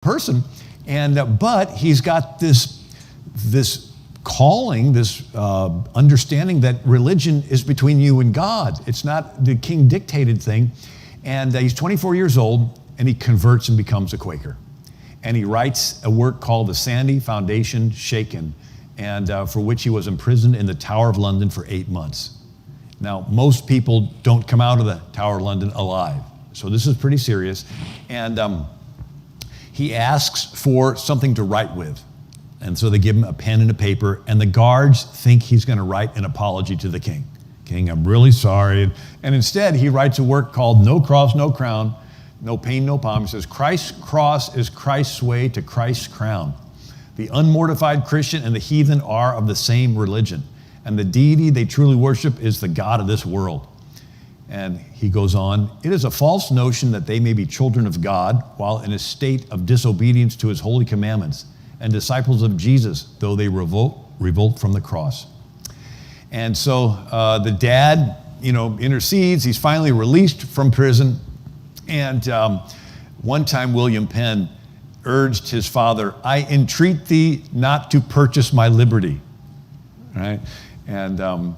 person, and but he's got this calling, this understanding that religion is between you and God. It's not the king dictated thing. And he's 24 years old, and he converts and becomes a Quaker. And he writes a work called The Sandy Foundation Shaken, and for which he was imprisoned in the Tower of London for 8 months. Now, most people don't come out of the Tower of London alive. So this is pretty serious. And he asks for something to write with. And so they give him a pen and a paper, and the guards think he's going to write an apology to the king. King, I'm really sorry. And instead, he writes a work called No Cross, No Crown, No Pain, No Palm. He says, Christ's cross is Christ's way to Christ's crown. The unmortified Christian and the heathen are of the same religion, and the deity they truly worship is the God of this world. And he goes on, it is a false notion that they may be children of God while in a state of disobedience to his holy commandments, and disciples of Jesus, though they revolt from the cross. And so the dad, intercedes. He's finally released from prison. And one time William Penn urged his father, I entreat thee not to purchase my liberty. Right? And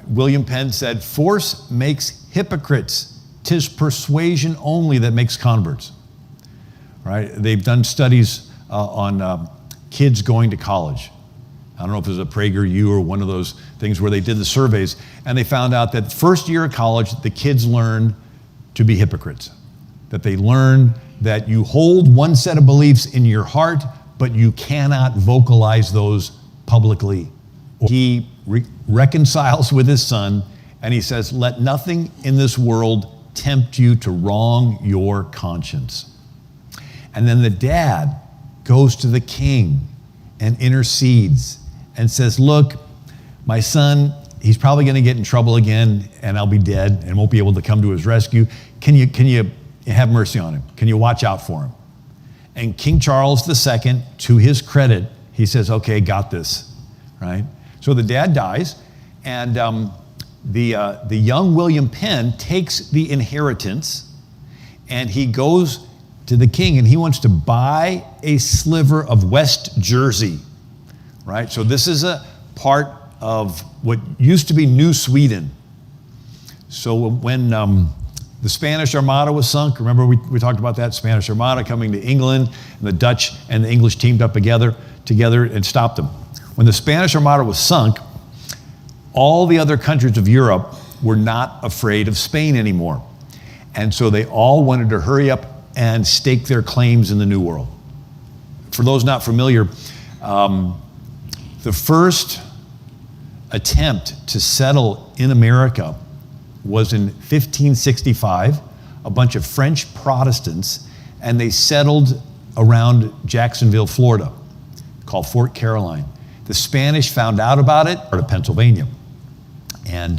William Penn said, force makes hypocrites. 'Tis persuasion only that makes converts. Right? They've done studies on kids going to college. I don't know if it was a PragerU or one of those things where they did the surveys, and they found out that first year of college, the kids learn to be hypocrites. That they learn that you hold one set of beliefs in your heart, but you cannot vocalize those publicly. He reconciles with his son, and he says, let nothing in this world tempt you to wrong your conscience. And then the dad goes to the king and intercedes and says, look, my son, he's probably going to get in trouble again, and I'll be dead and won't be able to come to his rescue. Can you have mercy on him? Can you watch out for him? And King Charles II, to his credit, he says, okay, got this, right? So the dad dies, and the young William Penn takes the inheritance, and he goes to the king, and he wants to buy a sliver of West Jersey, right? So this is a part of what used to be New Sweden. So when the Spanish Armada was sunk, remember we talked about that, Spanish Armada coming to England, and the Dutch and the English teamed up together and stopped them. When the Spanish Armada was sunk, all the other countries of Europe were not afraid of Spain anymore. And so they all wanted to hurry up and stake their claims in the New World. For those not familiar, the first attempt to settle in America was in 1565, a bunch of French Protestants, and they settled around Jacksonville, Florida, called Fort Caroline. The Spanish found out about it, part of Pennsylvania. And